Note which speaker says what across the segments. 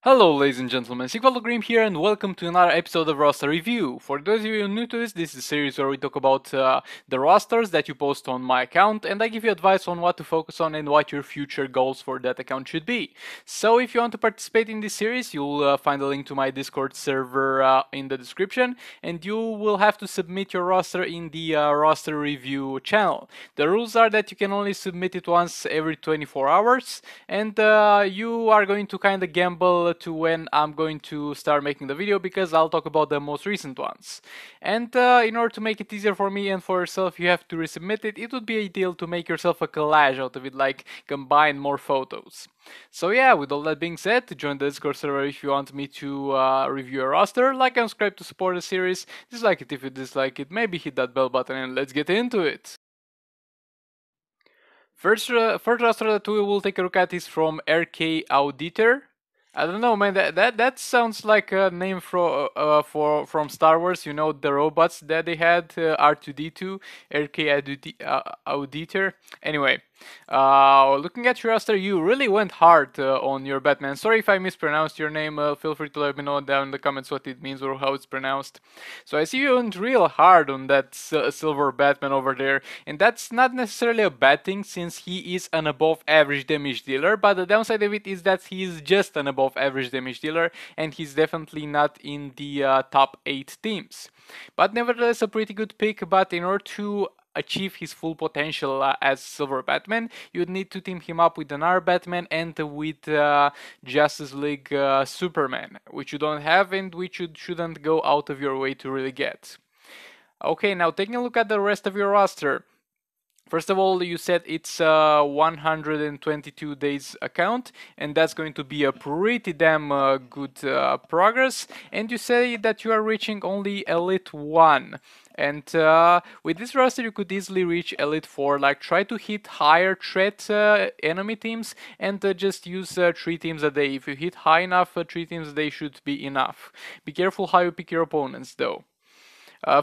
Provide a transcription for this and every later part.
Speaker 1: Hello ladies and gentlemen, Sigvaldo here and welcome to another episode of Roster Review. For those of you new to this is a series where we talk about the rosters that you post on my account and I give you advice on what to focus on and what your future goals for that account should be. So if you want to participate in this series, you'll find a link to my Discord server in the description and you will have to submit your roster in the Roster Review channel. The rules are that you can only submit it once every 24 hours and you are going to kind of gamble to when I'm going to start making the video because I'll talk about the most recent ones. And in order to make it easier for me and for yourself, you have to resubmit it. It would be ideal to make yourself a collage out of it, like combine more photos. So yeah, with all that being said, join the Discord server if you want me to review your roster, like and subscribe to support the series, dislike it if you dislike it, maybe hit that bell button and let's get into it. First roster that we will take a look at is from RK Auditor. I don't know, man. That sounds like a name from Star Wars. You know the robots that they had, R2D2, Auditor. Anyway, looking at your roster, you really went hard on your Batman. Sorry if I mispronounced your name. Feel free to let me know down in the comments what it means or how it's pronounced. So I see you went real hard on that silver Batman over there, and that's not necessarily a bad thing since he is an above average damage dealer. But the downside of it is that he is just an above average damage dealer, and he's definitely not in the top 8 teams. But nevertheless, a pretty good pick. But in order to achieve his full potential as Silver Batman, you'd need to team him up with another Batman and with Justice League Superman, which you don't have and which you shouldn't go out of your way to really get. Okay, now taking a look at the rest of your roster. First of all, you said it's a 122 days account, and that's going to be a pretty damn good progress. And you say that you are reaching only Elite 1. And with this roster, you could easily reach Elite 4. Like, try to hit higher threat enemy teams and just use 3 teams a day. If you hit high enough 3 teams a day should be enough. Be careful how you pick your opponents, though.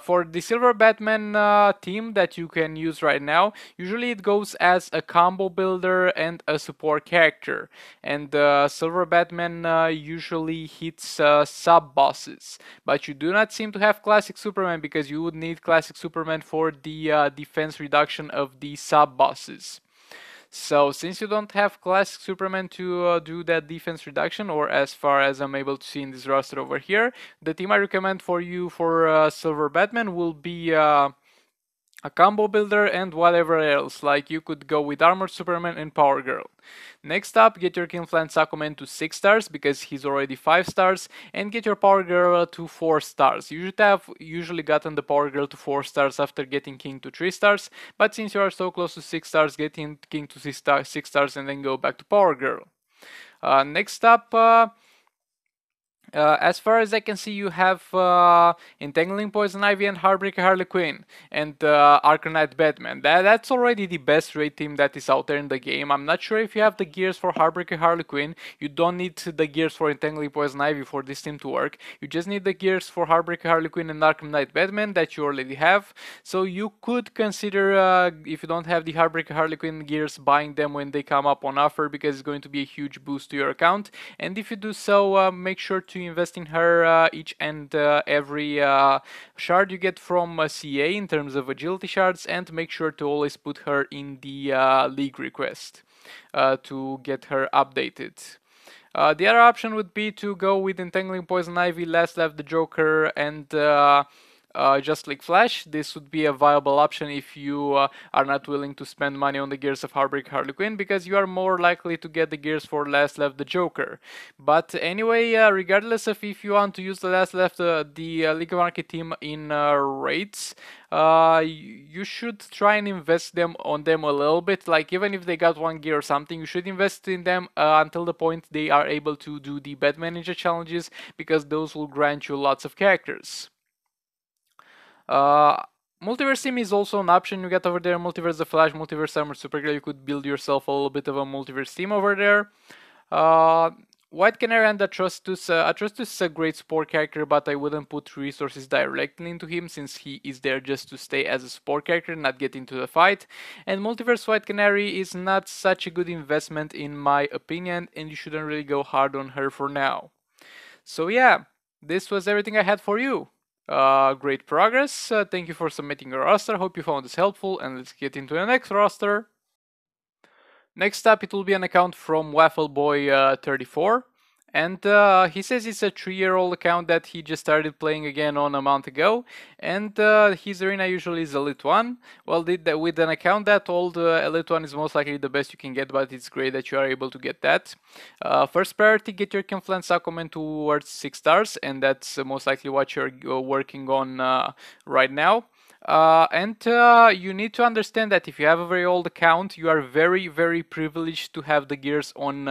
Speaker 1: For the Silver Batman team that you can use right now, usually it goes as a combo builder and a support character. And Silver Batman usually hits sub-bosses. But you do not seem to have Classic Superman because you would need Classic Superman for the defense reduction of the sub-bosses. So since you don't have Classic Superman to do that defense reduction, or as far as I'm able to see in this roster over here, the team I recommend for you for Silver Batman will be a combo builder and whatever else, like you could go with Armored Superman and Power Girl. Next up, get your King Flan Sakoman to 6 stars because he's already 5 stars, and get your Power Girl to 4 stars. You should have usually gotten the Power Girl to 4 stars after getting King to 3 stars, but since you are so close to 6 stars, get King to 6 stars and then go back to Power Girl. Next up, as far as I can see, you have Entangling Poison Ivy and Heartbreaker Harley Quinn and Arkham Knight Batman. That's already the best raid team that is out there in the game. I'm not sure if you have the gears for Heartbreaker Harley Quinn. You don't need the gears for Entangling Poison Ivy for this team to work. You just need the gears for Heartbreaker Harley Quinn and Arkham Knight Batman that you already have. So you could consider, if you don't have the Heartbreaker Harley Quinn gears, buying them when they come up on offer because it's going to be a huge boost to your account. And if you do so, make sure to invest in her each and every shard you get from CA in terms of agility shards, and make sure to always put her in the league request to get her updated. The other option would be to go with Entangling Poison Ivy, Last Left the Joker, and Just Like Flash. This would be a viable option if you are not willing to spend money on the gears of Heartbreak Harley Quinn, because you are more likely to get the gears for Last Left the Joker. But anyway, regardless of if you want to use the Last Left the League of Market team in raids, you should try and invest on them a little bit. Like, even if they got one gear or something, you should invest in them until the point they are able to do the Batman Ninja challenges, because those will grant you lots of characters. Multiverse team is also an option you get over there. Multiverse the Flash, Multiverse Armor, Supergirl. You could build yourself a little bit of a multiverse team over there. White Canary and Atrocitus. Atrocitus is a great support character, but I wouldn't put resources directly into him since he is there just to stay as a support character, not get into the fight. And Multiverse White Canary is not such a good investment in my opinion, and you shouldn't really go hard on her for now. So yeah, this was everything I had for you. Great progress. Thank you for submitting your roster. Hope you found this helpful, and let's get into the next roster. Next up, it will be an account from WaffleBoy34. And he says it's a 3-year-old account that he just started playing again on a month ago. And his arena usually is Elite 1. Well, with an account that old, Elite 1 is most likely the best you can get, but it's great that you are able to get that. First priority, get your Confluence Sakumen towards 6 stars, and that's most likely what you're working on right now. And you need to understand that if you have a very old account, you are very, very privileged to have the gears on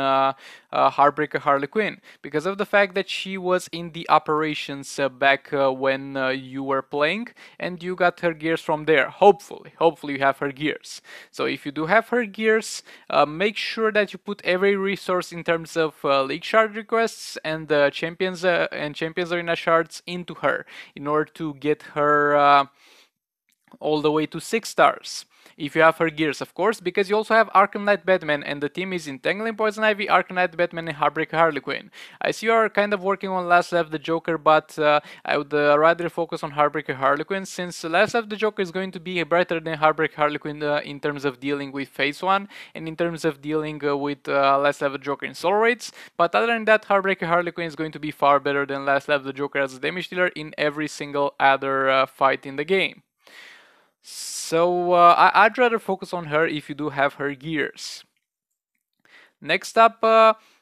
Speaker 1: Heartbreaker Harley Quinn because of the fact that she was in the operations back when you were playing, and you got her gears from there. Hopefully you have her gears. So if you do have her gears, make sure that you put every resource in terms of league shard requests and champions arena shards into her in order to get her all the way to 6 stars. If you have her gears, of course, because you also have Arkham Knight Batman, and the team is Entangling Poison Ivy, Arkham Knight Batman, and Heartbreaker Harley Quinn. I see you are kind of working on Last Left the Joker, but I would rather focus on Heartbreaker Harley Quinn, since Last Left the Joker is going to be brighter than Heartbreaker Harley Quinn in terms of dealing with Phase 1, and in terms of dealing with Last Left the Joker in soul rates. But other than that, Heartbreaker Harley Quinn is going to be far better than Last Left the Joker as a damage dealer in every single other fight in the game. So I'd rather focus on her if you do have her gears. Next up,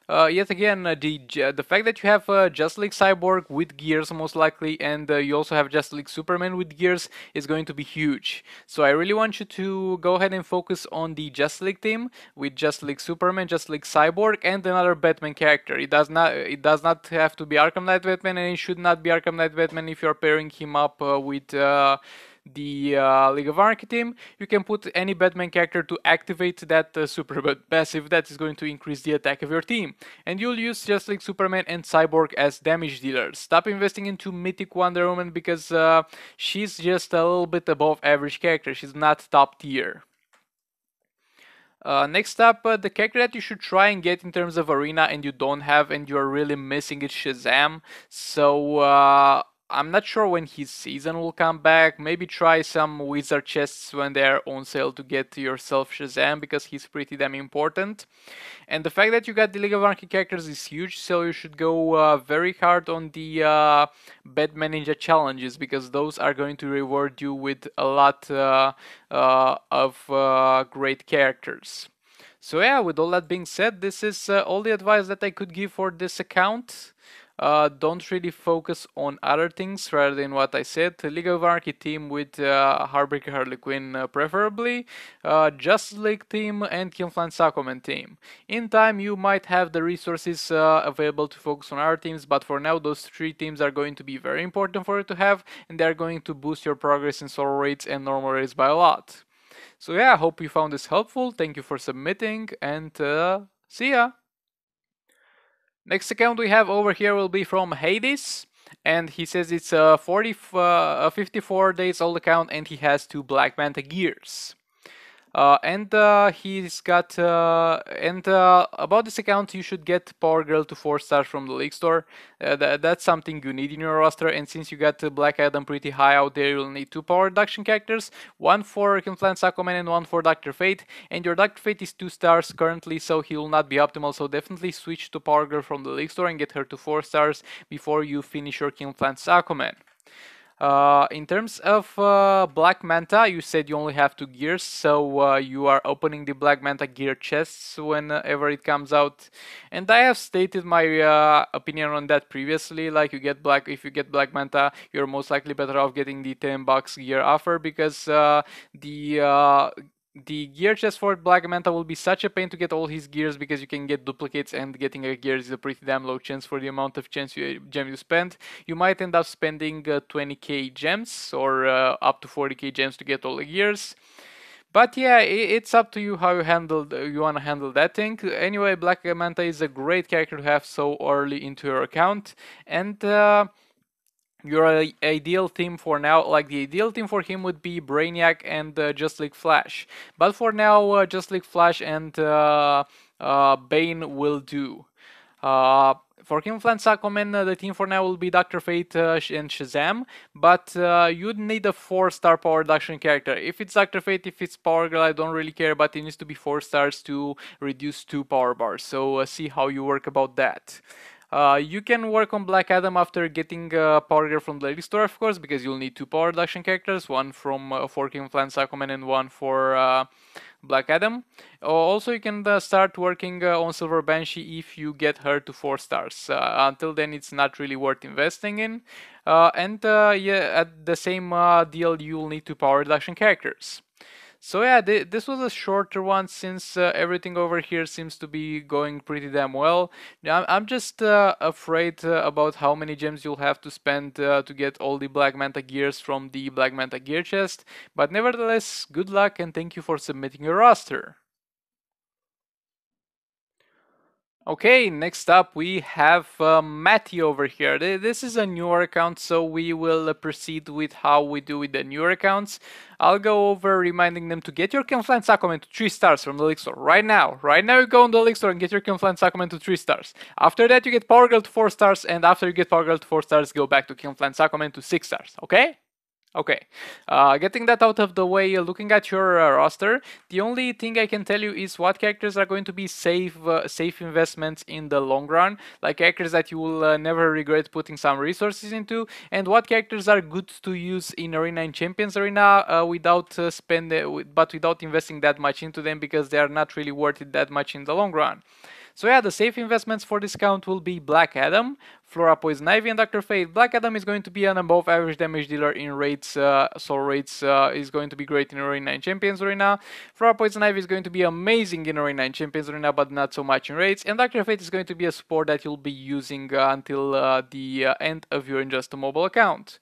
Speaker 1: yet again, the fact that you have Justice League Cyborg with gears most likely, and you also have Justice League Superman with gears is going to be huge. So I really want you to go ahead and focus on the Justice League team with Justice League Superman, Justice League Cyborg, and another Batman character. It does not have to be Arkham Knight Batman, and it should not be Arkham Knight Batman if you're pairing him up with the League of Anarchy team. You can put any Batman character to activate that super passive that is going to increase the attack of your team. And you'll use Justice League Superman and Cyborg as damage dealers. Stop investing into Mythic Wonder Woman because she's just a little bit above average character. She's not top tier. Next up, the character that you should try and get in terms of arena and you don't have and you're really missing is Shazam. So I'm not sure when his season will come back. Maybe try some wizard chests when they're on sale to get yourself Shazam because he's pretty damn important. And the fact that you got the League of Anarchy characters is huge, so you should go very hard on the Batman Ninja challenges because those are going to reward you with a lot of great characters. So yeah, with all that being said, this is all the advice that I could give for this account. Don't really focus on other things rather than what I said. The League of Anarchy team with Heartbreaker Harley Quinn preferably, Justice League team, and Killflan Sakoman team. In time, you might have the resources available to focus on other teams, but for now, those 3 teams are going to be very important for you to have, and they are going to boost your progress in solo rates and normal rates by a lot. So yeah, I hope you found this helpful. Thank you for submitting, and see ya! Next account we have over here will be from Hades, and he says it's a 54 days old account, and he has 2 Black Manta gears. He's got about this account, you should get Power Girl to 4 stars from the League Store. That's something you need in your roster, and since you got Black Adam pretty high out there, you'll need 2 power reduction characters, 1 for Confluence Aquaman and 1 for Dr. Fate. And your Dr. Fate is 2 stars currently, so he will not be optimal. So definitely switch to Power Girl from the League Store and get her to 4 stars before you finish your Confluence Aquaman. In terms of Black Manta, you said you only have 2 gears, so you are opening the Black Manta gear chests whenever it comes out. And I have stated my opinion on that previously. Like, if you get Black Manta, you're most likely better off getting the $10 gear offer because the gear chest for Black Manta will be such a pain to get all his gears because you can get duplicates, and getting a gear is a pretty damn low chance for the amount of gems you spend. You might end up spending 20k gems or up to 40k gems to get all the gears. But yeah, it's up to you how you want to handle that thing. Anyway, Black Manta is a great character to have so early into your account, and your ideal team for now, like the ideal team for him would be Brainiac and Just League Flash. But for now, Just League Flash and Bane will do. For King Flan Aquaman, the team for now will be Dr. Fate and Shazam, but you'd need a 4-star power reduction character. If it's Dr. Fate, if it's Power Girl, I don't really care, but it needs to be 4 stars to reduce 2 power bars. So see how you work about that. You can work on Black Adam after getting Power Girl from the Lady Store, of course, because you'll need 2 power reduction characters, one from for King Flan Aquaman and one for Black Adam. Also, you can start working on Silver Banshee if you get her to 4 stars. Until then, it's not really worth investing in. Yeah, at the same deal, you'll need 2 power reduction characters. So yeah, this was a shorter one since everything over here seems to be going pretty damn well. I'm just afraid about how many gems you'll have to spend to get all the Black Manta gears from the Black Manta gear chest. But nevertheless, good luck and thank you for submitting your roster. Okay, next up we have Matty over here. This is a newer account, so we will proceed with how we do with the newer accounts. I'll go over reminding them to get your Conflant Sacrament to 3 stars from the League Store right now. Right now you go on the League Store and get your Conflant Sacrament to 3 stars. After that you get Power Girl to 4 stars, and after you get Power Girl to 4 stars, go back to Conflant Sacrament to 6 stars, okay? Okay, getting that out of the way, looking at your roster, the only thing I can tell you is what characters are going to be safe investments in the long run, like characters that you will never regret putting some resources into, and what characters are good to use in Arena and Champions Arena but without investing that much into them because they are not really worth it that much in the long run. So yeah, the safe investments for this count will be Black Adam, Flora Poison Ivy, and Dr. Fate. Black Adam is going to be an above average damage dealer in raids, soul raids is going to be great in Arena 9 Champions Arena. Flora Poison Ivy is going to be amazing in Arena 9 Champions Arena, but not so much in raids. And Dr. Fate is going to be a support that you'll be using until the end of your Just a Mobile account.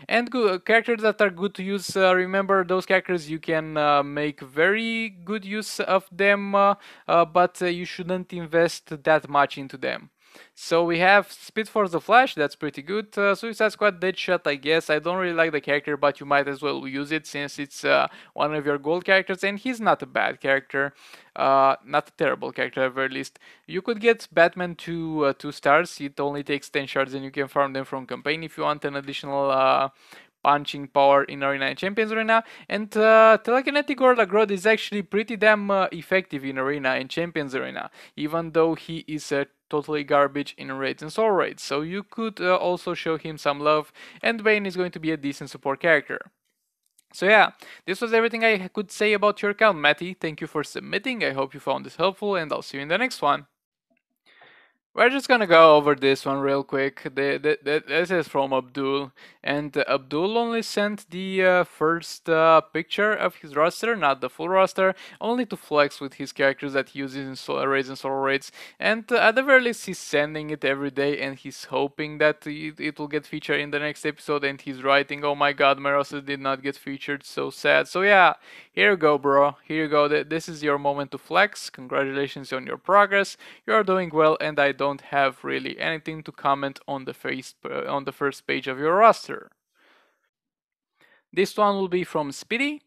Speaker 1: And characters that are good to use, remember those characters you can make very good use of them, but you shouldn't invest that much into them. So we have Speed Force the Flash, that's pretty good. Suicide Squad Deadshot, I guess. I don't really like the character, but you might as well use it since it's one of your gold characters, and he's not a bad character. Not a terrible character, at very least. You could get Batman to 2 stars. It only takes 10 shards, and you can farm them from campaign if you want an additional punching power in Arena and Champions Arena, and Telekinetic Gorilla Grodd is actually pretty damn effective in Arena and Champions Arena, even though he is totally garbage in raids and soul raids, so you could also show him some love, and Bane is going to be a decent support character. So yeah, this was everything I could say about your account, Matty. Thank you for submitting, I hope you found this helpful, and I'll see you in the next one. We're just gonna go over this one real quick. This is from Abdul, and Abdul only sent the first picture of his roster, not the full roster, only to flex with his characters that he uses in raids and solo raids. And at the very least, he's sending it every day, and he's hoping that it will get featured in the next episode. And he's writing, "Oh my God, my roster did not get featured. So sad." So yeah, here you go, bro. Here you go. This is your moment to flex. Congratulations on your progress. You are doing well, and I don't have really anything to comment on the first page of your roster. This one will be from Speedy.